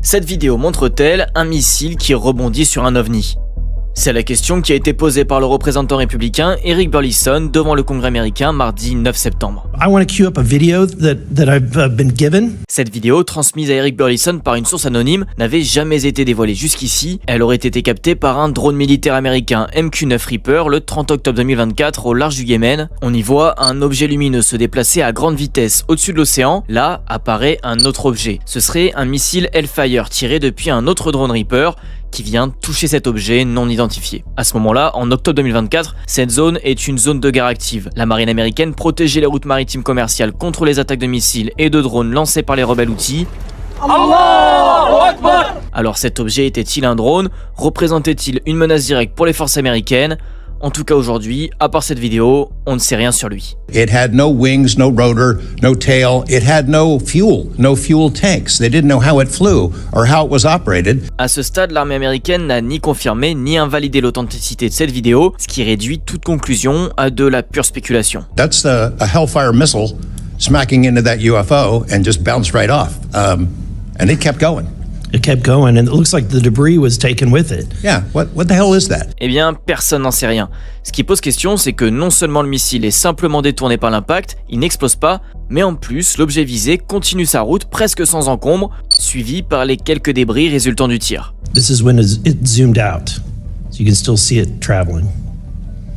Cette vidéo montre-t-elle un missile qui rebondit sur un ovni? C'est la question qui a été posée par le représentant républicain Eric Burlison devant le Congrès américain mardi 9 septembre. Cette vidéo, transmise à Eric Burlison par une source anonyme, n'avait jamais été dévoilée jusqu'ici. Elle aurait été captée par un drone militaire américain MQ-9 Reaper le 30 octobre 2024 au large du Yémen. On y voit un objet lumineux se déplacer à grande vitesse au-dessus de l'océan. Là apparaît un autre objet. Ce serait un missile Hellfire tiré depuis un autre drone Reaper qui vient toucher cet objet non identifié. À ce moment-là, en octobre 2024, cette zone est une zone de guerre active. La marine américaine protégeait les routes maritimes commerciales contre les attaques de missiles et de drones lancés par les rebelles Houthis. Alors cet objet était-il un drone? Représentait-il une menace directe pour les forces américaines? En tout cas aujourd'hui, à part cette vidéo, on ne sait rien sur lui. It had no wings, no rotor, no tail. It had no fuel tanks. They didn't know how it flew or how it was operated. À ce stade, l'armée américaine n'a ni confirmé ni invalidé l'authenticité de cette vidéo, ce qui réduit toute conclusion à de la pure spéculation. That's a Hellfire missile smacking into that UFO and just bounced right off. And it kept going. It kept going and it looks like the debris was taken with it. Yeah, what the hell is that? Eh bien, personne n'en sait rien. Ce qui pose question, c'est que non seulement le missile est simplement détourné par l'impact, il n'explose pas, mais en plus, l'objet visé continue sa route presque sans encombre, suivi par les quelques débris résultant du tir. This is when it zoomed out, so you can still see it traveling.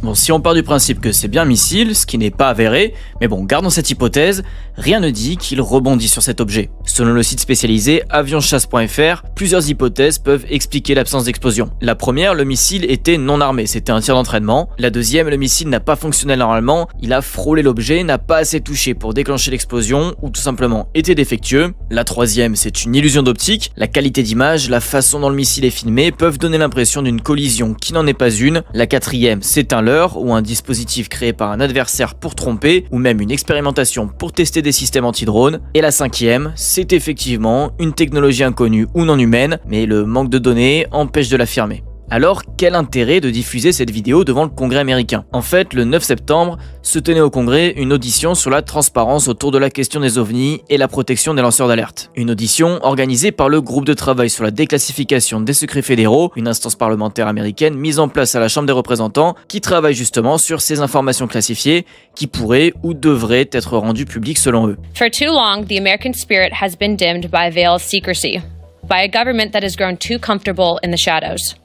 Bon, si on part du principe que c'est bien un missile, ce qui n'est pas avéré, mais bon, gardons cette hypothèse, rien ne dit qu'il rebondit sur cet objet. Selon le site spécialisé avionchasse.fr, plusieurs hypothèses peuvent expliquer l'absence d'explosion. La première, le missile était non armé, c'était un tir d'entraînement. La deuxième, le missile n'a pas fonctionné normalement, il a frôlé l'objet, n'a pas assez touché pour déclencher l'explosion, ou tout simplement était défectueux. La troisième, c'est une illusion d'optique. La qualité d'image, la façon dont le missile est filmé peuvent donner l'impression d'une collision qui n'en est pas une. La quatrième, c'est un ou un dispositif créé par un adversaire pour tromper, ou même une expérimentation pour tester des systèmes anti-drones. Et la cinquième, c'est effectivement une technologie inconnue ou non humaine, mais le manque de données empêche de l'affirmer. Alors, quel intérêt de diffuser cette vidéo devant le Congrès américain? En fait, le 9 septembre, se tenait au Congrès une audition sur la transparence autour de la question des ovnis et la protection des lanceurs d'alerte. Une audition organisée par le groupe de travail sur la déclassification des secrets fédéraux, une instance parlementaire américaine mise en place à la Chambre des représentants qui travaille justement sur ces informations classifiées qui pourraient ou devraient être rendues publiques selon eux. For too long, the American spirit has been dimmed by a veil of secrecy, by a government that has grown too comfortable in the shadows,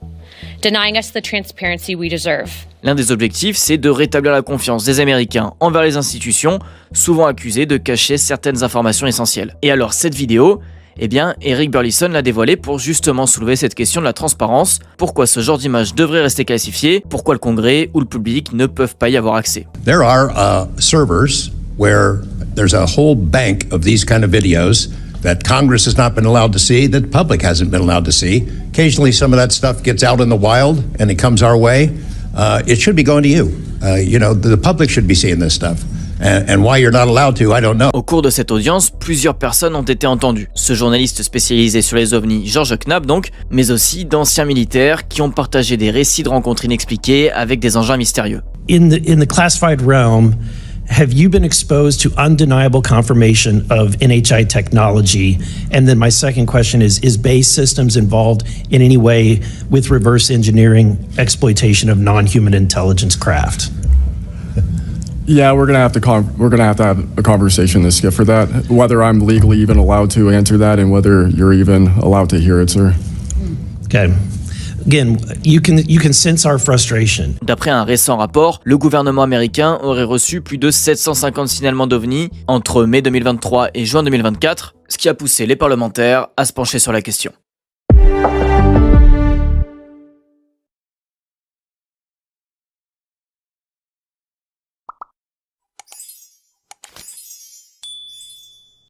denying us the transparency we deserve. L'un des objectifs, c'est de rétablir la confiance des Américains envers les institutions, souvent accusées de cacher certaines informations essentielles. Et alors cette vidéo, eh bien, Eric Burlison l'a dévoilée pour justement soulever cette question de la transparence. Pourquoi ce genre d'image devrait rester classifié? Pourquoi le Congrès ou le public ne peuvent pas y avoir accès? There are servers where there's a whole bank of these kind of videos that Congress has not been allowed to see, that the public hasn't been allowed to see. Occasionally some of that stuff gets out in the wild and it comes our way. It should be going to you. The public should be seeing this stuff. And why you're not allowed to, I don't know. Au cours de cette audience, plusieurs personnes ont été entendues. Ce journaliste spécialisé sur les ovnis, George Knapp donc, mais aussi d'anciens militaires qui ont partagé des récits de rencontres inexpliquées avec des engins mystérieux. In the classified realm, have you been exposed to undeniable confirmation of NHI technology? And then my second question is BAE Systems involved in any way with reverse engineering exploitation of non-human intelligence craft? Yeah, we're gonna have to have a conversation this Skip for that. Whether I'm legally even allowed to answer that, and whether you're even allowed to hear it, sir. Okay. Again, you can sense our frustration. D'après un récent rapport, le gouvernement américain aurait reçu plus de 750 signalements d'ovnis entre mai 2023 et juin 2024, ce qui a poussé les parlementaires à se pencher sur la question.